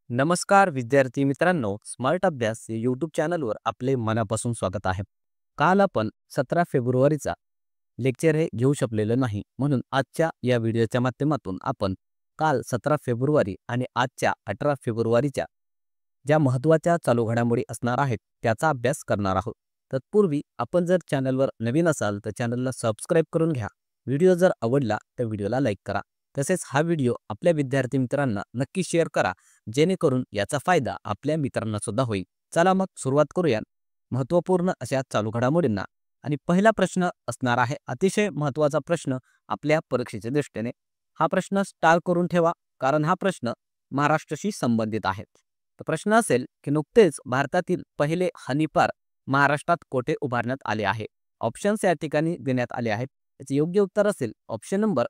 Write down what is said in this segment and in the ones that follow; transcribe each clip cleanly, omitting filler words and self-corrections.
नमस्कार विद्यार्थी मित्रांनो, स्मार्ट अभ्यास या यूट्यूब चॅनलवर आपले मनापासून स्वागत आहे. काल आपण 17 फेब्रुवारीचा लेक्चर हे घेऊ शकलेलो नाही, म्हणून आजच्या या व्हिडिओच्या माध्यमातून आपण काल 17 फेब्रुवारी आणि आजच्या 18 फेब्रुवारीच्या ज्या महत्त्वाच्या चालू घडामोडी असणार आहेत त्याचा अभ्यास करणार आहोत. तत्पूर्वी आपण जर चॅनलवर नवीन असाल तर चॅनलला सबस्क्राईब करून घ्या. व्हिडिओ जर आवडला तर व्हिडिओला लाईक करा. तसेच हा व्हिडिओ आपल्या विद्यार्थी मित्रांना नक्की शेअर करा, जेणेकरून याचा फायदा आपल्या मित्रांना सुद्धा होईल. चला मग सुरुवात करूया महत्त्वपूर्ण अशा चालू घडामोडींना. आणि पहिला प्रश्न असणार आहे अतिशय महत्त्वाचा प्रश्न आपल्या परीक्षेच्या दृष्टीने. हा प्रश्न स्टार करून ठेवा, कारण हा प्रश्न महाराष्ट्राशी संबंधित आहे. तर प्रश्न असेल की नुकतेच भारतातील पहिले हनी पार्क महाराष्ट्रात कोठे उभारण्यात आले आहे. ऑप्शन्स या ठिकाणी देण्यात आले आहेत. याचे योग्य उत्तर असेल ऑप्शन नंबर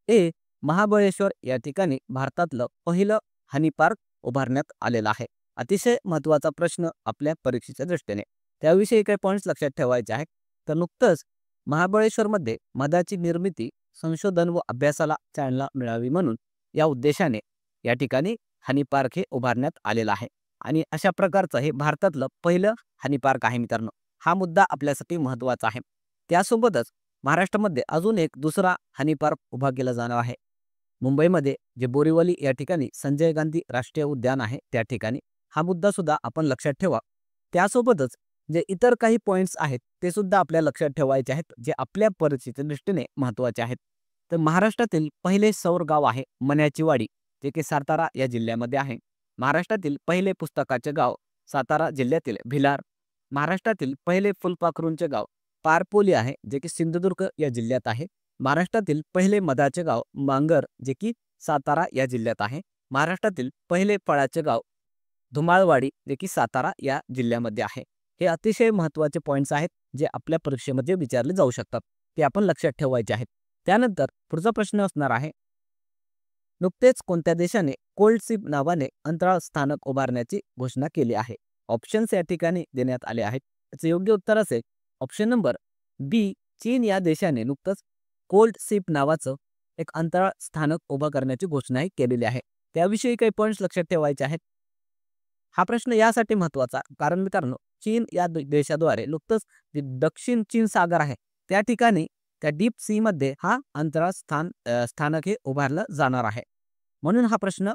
ए, महाबळेश्वर या ठिकाणी भारतातलं पहिलं हनी पार्क उभारण्यात आलेला आहे. अतिशय महत्त्वाचा प्रश्न आपल्या परीक्षेच्या दृष्टीने. त्याविषयी काही पॉईंट्स लक्षात ठेवायचे आहेत. तर नुकतंच महाबळेश्वरमध्ये मधाची निर्मिती, संशोधन व अभ्यासाला चालना मिळावी म्हणून या उद्देशाने या ठिकाणी हनी पार्क हे उभारण्यात आलेलं आहे. आणि अशा प्रकारचं हे भारतातलं पहिलं हनी पार्क आहे मित्रांनो. हा मुद्दा आपल्यासाठी महत्त्वाचा आहे. त्यासोबतच महाराष्ट्रामध्ये अजून एक दुसरा हनी पार्क उभा केला जाणार आहे. मुंबईमध्ये जे बोरीवली या ठिकाणी संजय गांधी राष्ट्रीय उद्यान आहे त्या ठिकाणी. हा मुद्दा सुद्धा आपण लक्षात ठेवा. त्यासोबतच जे इतर काही पॉईंट्स आहेत ते सुद्धा आपल्या लक्षात ठेवायचे आहेत, जे आपल्या परीक्षेच्या दृष्टीने महत्त्वाचे आहेत. तर महाराष्ट्रातील पहिले सौर गाव आहे मन्याची वाडी, जे की सातारा या जिल्ह्यामध्ये आहे. महाराष्ट्रातील पहिले पुस्तकाचे गाव सातारा जिल्ह्यातील भिलार. महाराष्ट्रातील पहिले फुलपाखरूंचे गाव पारपोली आहे, जे की सिंधुदुर्ग या जिल्ह्यात आहे. महाराष्ट्रातील पहिले मधाचे गाव मांगर, जे की सातारा या जिल्ह्यात आहे. महाराष्ट्रातील पहिले फळाचे गाव धुमाळवाडी, जे की सातारा या जिल्ह्यामध्ये आहे. हे अतिशय महत्त्वाचे पॉईंट्स आहेत, जे आपल्या परीक्षेमध्ये विचारले जाऊ शकतात. ते आपण लक्षात ठेवायचे आहेत. त्यानंतर पुढचा प्रश्न असणार आहे, नुकतेच कोणत्या देशाने कोल्ड सीप नावाने अंतराळ स्थानक उभारण्याची घोषणा केली आहे. ऑप्शन्स या ठिकाणी देण्यात आले आहेत. याचे योग्य उत्तर असेल ऑप्शन नंबर बी, चीन या देशाने नुकतंच कोल्ड सीप नावाचं एक अंतराळ स्थानक उभं करण्याची घोषणाही केलेली आहे. त्याविषयी काही पॉईंट्स लक्षात ठेवायचे आहेत. हा प्रश्न यासाठी महत्त्वाचा कारण मित्रांनो, चीन या देशाद्वारे नुकतंच जे दक्षिण चीन सागर आहे त्या ठिकाणी त्या डीप सी मध्ये हा अंतराळ स्थानक हे उभारलं जाणार आहे. म्हणून हा प्रश्न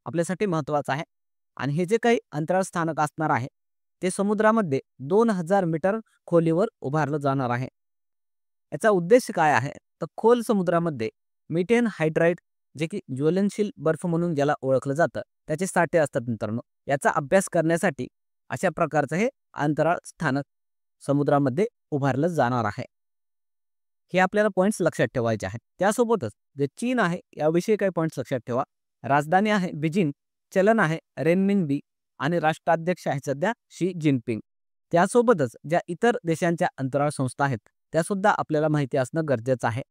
आपल्यासाठी महत्त्वाचा आहे. आणि हे जे काही अंतराळ स्थानक असणार आहे ते समुद्रामध्ये 2000 मीटर खोलीवर उभारलं जाणार आहे. याचा उद्देश काय आहे, तर खोल समुद्रामध्ये मिथेन हायड्राइड, जे की ज्वलनशील बर्फ म्हणून ज्याला ओळखलं जातं, त्याचे साठे असतात मित्रांनो. याचा अभ्यास करण्यासाठी अशा प्रकारचं हे अंतराळ स्थानक समुद्रामध्ये उभारलं जाणार आहे. हे आपल्याला पॉईंट्स लक्षात ठेवायचे आहेत. त्यासोबतच जे चीन आहे याविषयी काही पॉईंट्स लक्षात ठेवा. राजधानी आहे बीजिंग, चलन आहे रेनमिनबी आणि राष्ट्राध्यक्ष आहे सध्या शी जिनपिंग. त्यासोबतच ज्या इतर देशांच्या अंतराळ संस्था आहेत त्या सुद्धा आपल्याला माहिती असणं गरजेचं आहे.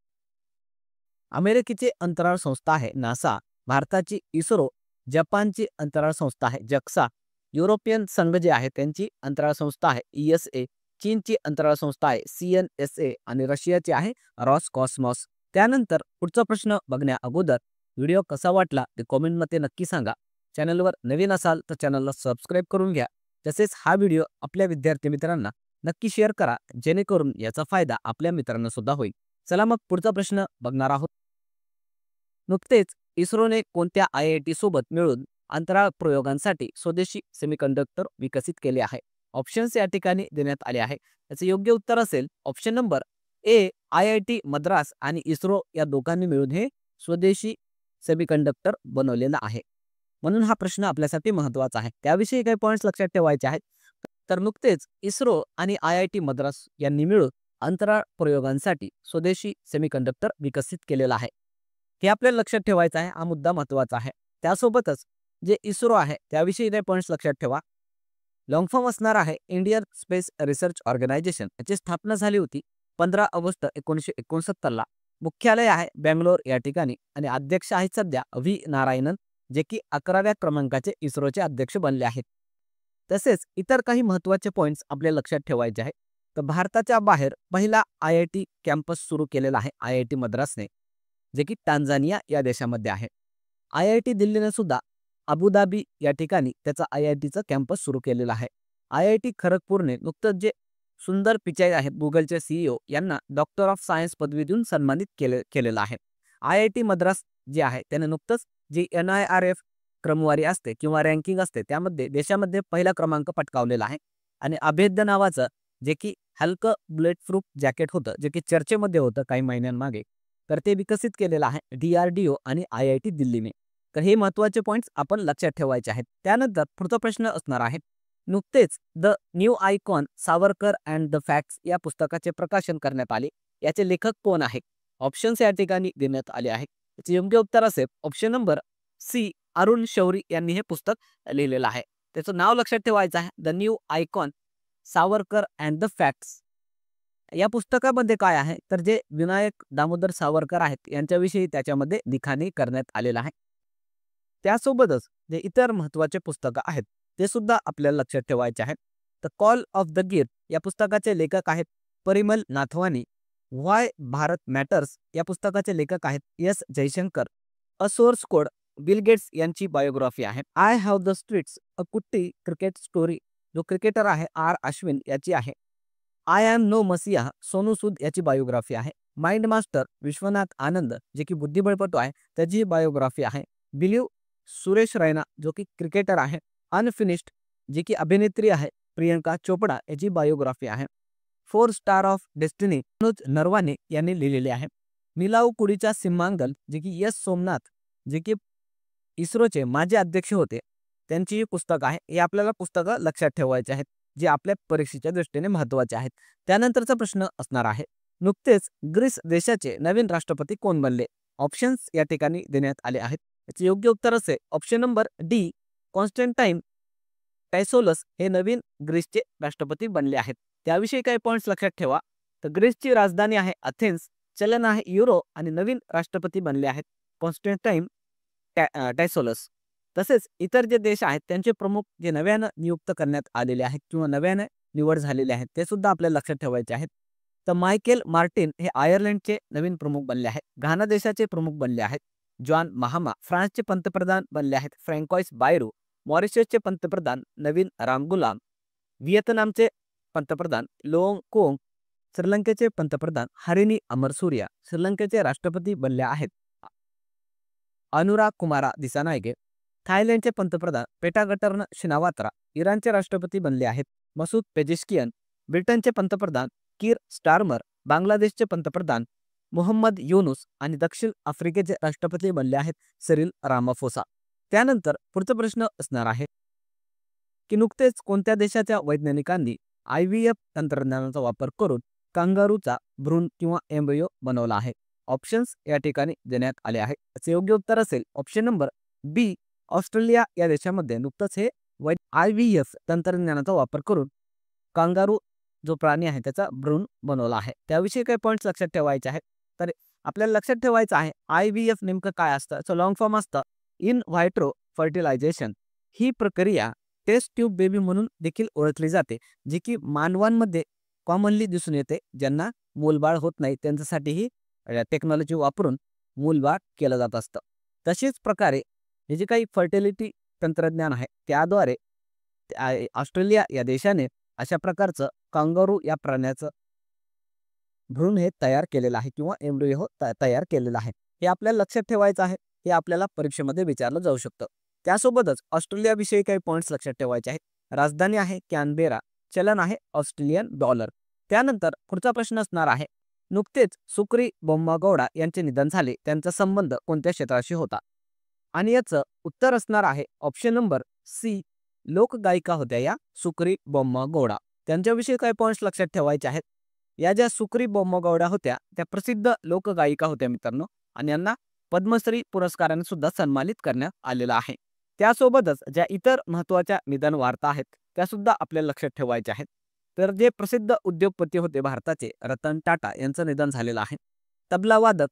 अमेरिकेची अंतराळ संस्था आहे नासा, भारताची इस्रो, जपानची अंतराळ संस्था आहे जक्सा, युरोपियन संघ जे आहे त्यांची अंतराळ संस्था आहे ESA, चीनची अंतराळ संस्था आहे CNSA आणि रशियाची आहे रॉसकॉस्मॉस. त्यानंतर पुढचा प्रश्न बघण्या अगोदर व्हिडिओ कसा वाटला ते कॉमेंटमध्ये नक्की सांगा. चॅनलवर नवीन असाल तर चॅनलला सबस्क्राईब करून घ्या. तसेच हा व्हिडिओ आपल्या विद्यार्थी मित्रांना नक्की शेअर करा, जेणेकरून याचा फायदा आपल्या मित्रांना सुद्धा होईल. चला मग पुढचा प्रश्न बघणार आहोत. नुकतेच इस्रोने कोणत्या IIT सोबत मिळून अंतराळ प्रयोगांसाठी स्वदेशी सेमीकंडक्टर विकसित केले आहे. ऑप्शन्स या ठिकाणी देण्यात आले आहे. याचे योग्य उत्तर असेल option number A, IIT Madras आणि इस्रो या दोघांनी मिळून हे स्वदेशी सेमीकंडक्टर बनवलेला आहे. म्हणून हा प्रश्न आपल्यासाठी महत्त्वाचा आहे. त्याविषयी काही पॉईंट्स लक्षात ठेवायचे आहेत. तर नुकतेच इस्रो आणि IIT मद्रास यांनी मिळून अंतराळ प्रयोगांसाठी स्वदेशी सेमीकंडक्टर विकसित केलेला आहे. हे आपल्याला लक्षात ठेवायचं आहे. हा मुद्दा महत्त्वाचा आहे. त्यासोबतच जे इस्रो आहे त्याविषयी काही पॉईंट्स लक्षात ठेवा. लॉंग फॉर्म असणार आहे इंडियन स्पेस रिसर्च ऑर्गनायझेशन. याची स्थापना झाली होती 15 ऑगस्ट 1969 ला. मुख्यालय आहे बेंगलोर या ठिकाणी आणि अध्यक्ष आहेत सध्या व्ही नारायणन, जे की 11व्या क्रमांकाचे इस्रोचे अध्यक्ष बनले आहेत. तसेच इतर काही महत्त्वाचे पॉईंट्स आपल्याला लक्षात ठेवायचे आहेत. तर भारताच्या बाहेर पहिला IIT कॅम्पस सुरू केलेला आहे IIT मद्रासने, जे की टांझानिया या देशामध्ये आहे. IIT दिल्लीने सुद्धा अबुधाबी या ठिकाणी त्याचा IITचं कॅम्पस सुरू केलेला आहे. IIT खरगपूरने नुकतंच जे सुंदर पिचाई आहेत गुगलचे CEO यांना डॉक्टर ऑफ सायन्स पदवी देऊन सन्मानित केलेलं आहे. IIT मद्रास जे आहे त्याने नुकतंच जी NIRF क्रमवारी असते किंवा रँकिंग असते त्यामध्ये देशामध्ये पहिला क्रमांक पटकावलेला आहे. आणि अभेद्य नावाचं जे की हलकं बुलेट प्रूफ जॅकेट होतं जे की चर्चेमध्ये होतं काही महिन्यांमागे, तर ते विकसित केलेलं आहे DRDO आणि IIT दिल्लीने. तर हे महत्त्वाचे पॉईंट्स आपण लक्षात ठेवायचे आहेत. त्यानंतर पुढचा प्रश्न असणार आहे, नुकतेच the new icon Savarkar and the facts या पुस्तकाचे प्रकाशन करण्यात आले. याचे लेखक कोण आहे? ऑप्शन्स या ठिकाणी देण्यात आले आहेत. याचे योग्य उत्तर असेल option number C, Arun Shourie यांनी हे पुस्तक लिहिलेलं आहे. त्याचं नाव लक्षात ठेवायचं आहे, the new icon Savarkar and the facts. या पुस्तकामध्ये काय आहे तर जे विनायक दामोदर सावरकर आहेत यांच्याविषयी त्याच्यामध्ये लिखाणी करण्यात आलेलं आहे. त्यासोबतच जे इतर महत्त्वाचे पुस्तकं आहेत ते सुद्धा आपल्याला लक्षात ठेवायचे आहेत. The call of the Gir या पुस्तकाचे लेखक आहेत परिमल नाथवानी. व्हाय भारत मॅटर्स या पुस्तकाचे लेखक आहेत S Jaishankar. A source code Bill Gates यांची बायोग्राफी आहे. I have the streets a kutti cricket story जो क्रिकेटर आहे R अश्विन याची आहे. I am no messiah Sonu Sood याची बायोग्राफी आहे. माइंड मास्टर विश्वनाथ आनंद जे की बुद्धिबळपटू आहे त्याची बायोग्राफी आहे. बिलीव सुरेश रैना जो की क्रिकेटर आहे. अनफिनिश्ड जी की अभिनेत्री आहे प्रियंका चोपडा याची बायोग्राफी आहे. 4 star of destiny Manoj Naravane यांनी लिहिलेले आहे. मिलाऊ कुडीचा सिंहांगल जे की S सोमनाथ जे की इस्रोचे माजी अध्यक्ष होते त्यांची ही पुस्तक आहे. हे आपल्याला पुस्तकं लक्षात ठेवायचे आहेत जे आपल्या परीक्षेच्या दृष्टीने महत्त्वाचे आहेत. त्यानंतरचा प्रश्न असणार आहे, नुकतेच ग्रीस देशाचे नवीन राष्ट्रपती कोण बनले? ऑप्शन्स या ठिकाणी देण्यात आले आहेत. याचे योग्य उत्तर असेल ऑप्शन नंबर डी, कॉन्स्टंटाईन टायसोलस हे नवीन ग्रीसचे राष्ट्रपती बनले आहेत. त्याविषयी काही पॉईंट्स लक्षात ठेवा. तर ग्रीसची राजधानी आहे अथेन्स, चलन आहे युरो आणि नवीन राष्ट्रपती बनले आहेत कॉन्स्टंटाईन टायसोलस. तसेच इतर जे देश आहेत त्यांचे प्रमुख जे नव्यानं नियुक्त करण्यात आलेले आहेत किंवा नव्यानं निवड झालेले आहेत ते सुद्धा आपल्याला लक्षात ठेवायचे आहेत. तर मायकेल मार्टिन हे आयर्लंडचे नवीन प्रमुख बनले आहेत. घाना देशाचे प्रमुख बनले आहेत जॉन महामा. फ्रान्सचे पंतप्रधान बनले आहेत फ्रँकॉइस बायरू. मॉरिशसचे पंतप्रधान नवीन रामगुलाम. व्हिएतनामचे पंतप्रधान लोंग कोंग. श्रीलंकेचे पंतप्रधान हरिनी अमरसूर्या. श्रीलंकेचे राष्ट्रपती बनले आहेत अनुराग कुमारा दिसानायके. थायलंडचे पंतप्रधान पेटागटर्न शिनावात्रा. इराणचे राष्ट्रपती बनले आहेत मसूद पेजेश्कियन. ब्रिटनचे पंतप्रधान कीर स्टारमर. बांगलादेशचे पंतप्रधान मोहम्मद युनुस आणि दक्षिण आफ्रिकेचे राष्ट्रपती बनले आहेत सिरिल रामाफोसा. त्यानंतर पुढचा प्रश्न असणार आहे की नुकतेच कोणत्या देशाच्या वैज्ञानिकांनी IVF तंत्रज्ञानाचा वापर करून कांगारूचा भ्रूण किंवा एम्ब्रियो बनवला आहे? ऑप्शन्स या ठिकाणी देण्यात आले आहेत. याचे योग्य उत्तर असेल ऑप्शन नंबर बी, ऑस्ट्रेलिया या देशामध्ये नुकतंच हे IVF तंत्रज्ञानाचा वापर करून कांगारू जो प्राणी आहे त्याचा भ्रूण बनवला आहे. त्याविषयी काही पॉईंट्स लक्षात ठेवायचे आहेत. तर आपल्याला लक्षात ठेवायचं आहे IVF नेमकं काय असतं. सो लॉंग फॉर्म असतं इन व्हायट्रो फर्टिलायझेशन. ही प्रक्रिया टेस्ट ट्यूब बेबी म्हणून देखील ओळखली जाते जी की मानवांमध्ये कॉमनली दिसून येते. ज्यांना मूलबाळ होत नाही त्यांच्यासाठी ही टेक्नॉलॉजी वापरून मूलबाळ केलं जात असतं. तशाच प्रकारे हे जे काही फर्टिलिटी तंत्रज्ञान आहे त्याद्वारे ऑस्ट्रेलिया या देशाने अशा प्रकारचं कांगारू या प्राण्याचं भ्रूण हे तयार केलेलं आहे किंवा एम्ब्रियो तयार केलेला आहे. हे आपल्याला लक्षात ठेवायचं आहे. हे आपल्याला परीक्षेमध्ये विचारलं जाऊ शकतं. त्यासोबतच ऑस्ट्रेलियाविषयी काही पॉईंट्स लक्षात ठेवायचे आहेत. राजधानी आहे कॅनबेरा. चलन आहे ऑस्ट्रेलियन डॉलर. त्यानंतर पुढचा प्रश्न असणार आहे, नुकतेच सुक्री बोम्मागौडा यांचे निधन झाले. त्यांचा संबंध कोणत्या क्षेत्राशी होता? आणि याचं उत्तर असणार आहे ऑप्शन नंबर सी, लोकगायिका होत्या या सुक्री बोम्मागौडा. त्यांच्याविषयी काही पॉईंट्स लक्षात ठेवायचे आहेत. या ज्या सुक्री बोम्मागौडा होत्या त्या प्रसिद्ध लोकगायिका होत्या मित्रांनो आणि यांना पद्मश्री पुरस्काराने सुद्धा सन्मानित करण्यात आलेला आहे. त्यासोबतच ज्या इतर महत्त्वाच्या निधन वार्ता आहेत त्या सुद्धा आपल्याला लक्षात ठेवायच्या आहेत. तर जे प्रसिद्ध उद्योगपती होते भारताचे रतन टाटा यांचं निधन झालेलं आहे. तबला वादक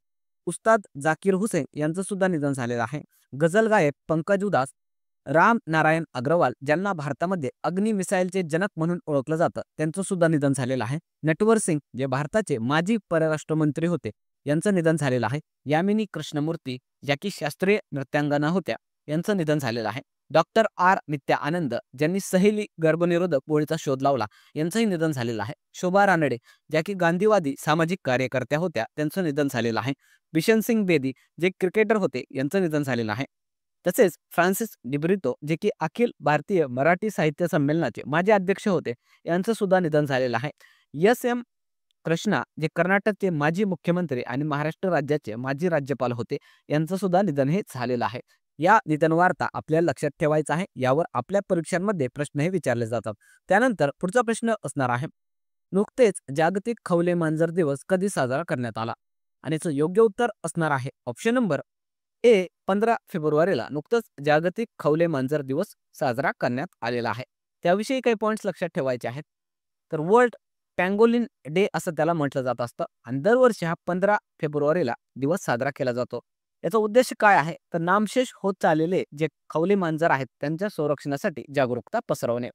उस्ताद जाकीर हुसेन यांचं सुद्धा निधन झालेलं आहे. गझल गायक पंकज उदास. राम नारायण अग्रवाल ज्यांना भारतामध्ये अग्नी मिसाईलचे जनक म्हणून ओळखलं जातं त्यांचं सुद्धा निधन झालेलं आहे. नटवर सिंग जे भारताचे माजी परराष्ट्र मंत्री होते यांचं निधन झालेलं आहे. यामिनी कृष्णमूर्ती ज्या की शास्त्रीय नृत्यांगना होत्या यांचं निधन झालेलं आहे. डॉक्टर आर नित्या आनंद ज्यांनी सहेली गर्भनिरोधक गोळीचा शोध लावला यांचंही निधन झालेलं आहे. शोभा रानडे ज्या की गांधीवादी सामाजिक कार्यकर्त्या होत्या त्यांचं निधन झालेलं आहे. बिशन सिंग बेदी जे क्रिकेटर होते यांचं निधन झालेलं आहे. तसेच फ्रान्सिस डिब्रिटो जे की अखिल भारतीय मराठी साहित्य संमेलनाचे माजी अध्यक्ष होते यांचं सुद्धा निधन झालेलं आहे. एस एम कृष्णा जे कर्नाटकचे माजी मुख्यमंत्री आणि महाराष्ट्र राज्याचे माजी राज्यपाल होते यांचं सुद्धा निधन हे झालेलं आहे. या निधन वार्ता आपल्याला लक्षात ठेवायचं आहे. यावर आपल्या परीक्षांमध्ये प्रश्न हे विचारले जातात. त्यानंतर पुढचा प्रश्न असणार आहे, नुकतेच जागतिक खवले मांजर दिवस कधी साजरा करण्यात आला? आणि याचं योग्य उत्तर असणार आहे ऑप्शन नंबर ए 15 फेब्रुवारीला नुकतंच जागतिक खवले मांजर दिवस साजरा करण्यात आलेला आहे. त्याविषयी काही पॉईंट्स लक्षात ठेवायचे आहेत. तर वर्ल्ड पँगोलिन डे असं त्याला म्हटलं जात असतं आणि दरवर्षी हा 15 फेब्रुवारीला दिवस साजरा केला जातो. याचा उद्देश काय आहे तर नामशेष होत चाललेले जे खवले मांजर आहेत त्यांच्या संरक्षणासाठी जागरूकता पसरवणे.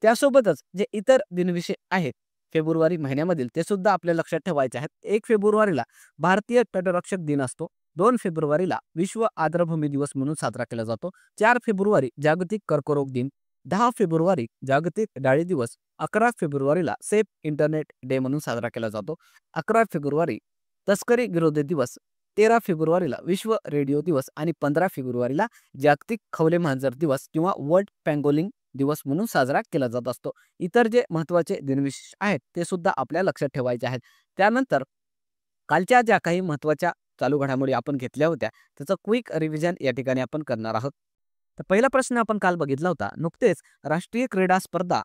त्यासोबतच जे इतर दिनविषय आहेत फेब्रुवारी महिन्यामधील ते सुद्धा आपल्या लक्षात ठेवायचे आहेत. 1 फेब्रुवारीला भारतीय तटरक्षक दिन असतो. 2 फेब्रुवारीला विश्व आर्द्रभूमी दिवस म्हणून साजरा केला जातो. 4 फेब्रुवारी जागतिक कर्करोग दिन, 10 फेब्रुवारी जागतिक डाळी दिवस, 11 फेब्रुवारीला सेफ इंटरनेट डे म्हणून साजरा केला जातो. 11 फेब्रुवारी तस्करी विरोधी दिवस, 13 फेब्रुवारीला विश्व रेडिओ दिवस आणि 15 फेब्रुवारीला जागतिक खवले मांजर दिवस किंवा वर्ल्ड पँगोलिन दिवस म्हणून साजरा केला जात असतो. इतर जे महत्त्वाचे दिनविशेष आहेत ते सुद्धा आपल्या लक्षात ठेवायचे आहेत. त्यानंतर कालच्या ज्या काही महत्त्वाच्या चालू घडामोडी आपण घेतल्या होत्या त्याचं क्विक रिव्हिजन या ठिकाणी आपण करणार आहोत. तर पहिला प्रश्न आपण काल बघितला होता, नुकतेच राष्ट्रीय क्रीडा स्पर्धा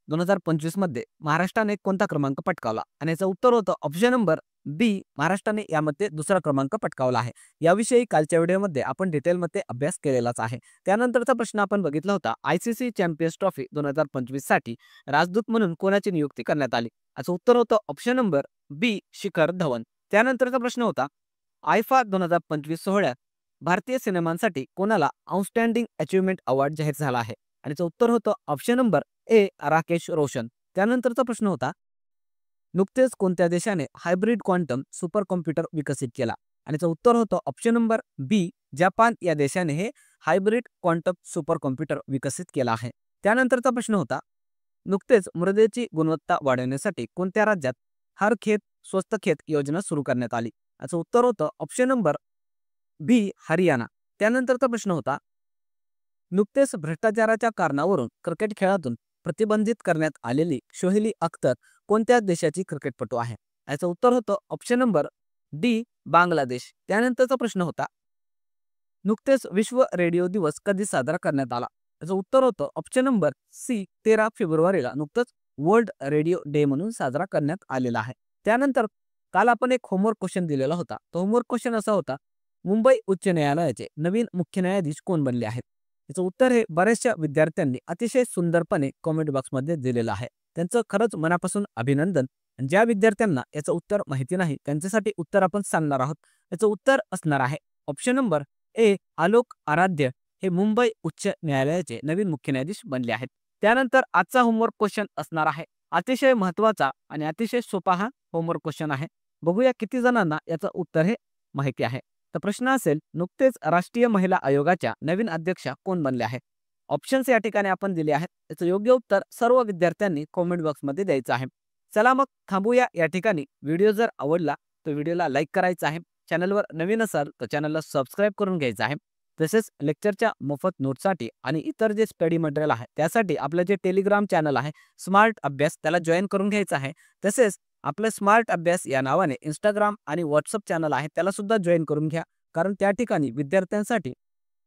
2025 मध्ये महाराष्ट्राने कोणता क्रमांक पटकावला? आणि याचं उत्तर होतं ऑप्शन नंबर बी, महाराष्ट्राने यामध्ये दुसरा क्रमांक पटकावला आहे. याविषयी कालच्या व्हिडिओमध्ये आपण डिटेलमध्ये अभ्यास केलेलाच आहे. त्यानंतरचा प्रश्न आपण बघितला होता, ICC चॅम्पियन्स ट्रॉफी 2025 साठी राजदूत म्हणून कोणाची नियुक्ती करण्यात आली? याचं उत्तर होतं ऑप्शन नंबर बी, शिखर धवन. त्यानंतरचा प्रश्न होता, आयफा 2025 सोहळ्यात भारतीय सिनेमांसाठी कोणाला आउटस्टँडिंग अचिव्हमेंट अवॉर्ड जाहीर झाला आहे? आणि याचं उत्तर होतं option number A, Rakesh Roshan. त्यानंतरचा प्रश्न होता, नुकतेच कोणत्या देशाने हायब्रिड क्वांटम सुपर कॉम्प्युटर विकसित केला? आणि याचं उत्तर होतं ऑप्शन नंबर बी, जपान या देशाने हे हायब्रिड क्वांटम सुपर कॉम्प्युटर विकसित केला आहे. त्यानंतरचा प्रश्न होता, नुकतेच मृदेची गुणवत्ता वाढवण्यासाठी कोणत्या राज्यात हर खेत स्वस्त खेत योजना सुरू करण्यात आली? याचं उत्तर होतं ऑप्शन नंबर बी, हरियाणा. त्यानंतरचा प्रश्न होता, नुकतेच भ्रष्टाचाराच्या कारणावरून क्रिकेट खेळातून प्रतिबंधित करण्यात आलेली शोहेली अख्तर कोणत्या देशाची क्रिकेटपटू आहे? याचं उत्तर होतं ऑप्शन नंबर डी, बांगलादेश. त्यानंतरचा प्रश्न होता, नुकतेच विश्व रेडिओ दिवस कधी साजरा करण्यात आला? याचं उत्तर होतं ऑप्शन नंबर सी, 13 फेब्रुवारीला नुकतंच वर्ल्ड रेडिओ डे म्हणून साजरा करण्यात आलेला आहे. त्यानंतर काल आपण एक होमवर्क क्वेश्चन दिलेला होता. तो होमवर्क क्वेश्चन असा होता, मुंबई उच्च न्यायालयाचे नवीन मुख्य न्यायाधीश कोण बनले आहेत? याचं उत्तर हे बऱ्याचशा विद्यार्थ्यांनी अतिशय सुंदरपणे कॉमेंट बॉक्समध्ये दिलेलं आहे. त्यांचं खरंच मनापासून अभिनंदन. ज्या विद्यार्थ्यांना याचं उत्तर माहिती नाही त्यांच्यासाठी उत्तर आपण सांगणार आहोत. याचं उत्तर असणार आहे ऑप्शन नंबर ए, आलोक आराध्य हे मुंबई उच्च न्यायालयाचे नवीन मुख्य न्यायाधीश बनले आहेत. त्यानंतर आजचा होमवर्क क्वेश्चन असणार आहे अतिशय महत्त्वाचा आणि अतिशय सोपा हा होमवर्क क्वेश्चन आहे. बघूया किती जणांना याचं उत्तर हे माहिती आहे. तर प्रश्न असेल, नुकतेच राष्ट्रीय महिला आयोगाच्या नवीन अध्यक्षा कोण बनल्या आहेत? ऑप्शन्स या ठिकाणी आपण दिले आहेत. याचं योग्य उत्तर सर्व विद्यार्थ्यांनी कॉमेंट बॉक्समध्ये द्यायचं आहे. चला मग थांबूया या ठिकाणी. व्हिडिओ जर आवडला तर व्हिडिओला लाईक करायचा आहे. चॅनलवर नवीन असाल तर चॅनलला सबस्क्राईब करून घ्यायचं आहे. तसेच लेक्चरच्या मोफत नोट्ससाठी आणि इतर जे स्टडी मटेरियल आहे त्यासाठी आपलं जे टेलिग्राम चॅनल आहे स्मार्ट अभ्यास त्याला जॉईन करून घ्यायचं आहे. तसेच आपलं स्मार्ट अभ्यास या नावाने इंस्टाग्राम आणि व्हॉट्सअप चॅनल आहे त्याला सुद्धा जॉईन करून घ्या, कारण त्या ठिकाणी विद्यार्थ्यांसाठी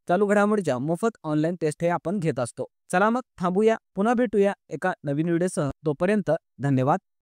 चालू घडामोडीच्या मोफत ऑनलाईन टेस्ट हे आपण घेत असतो. चला मग थांबूया, पुन्हा भेटूया एका नवीन व्हिडिओसह. तोपर्यंत धन्यवाद.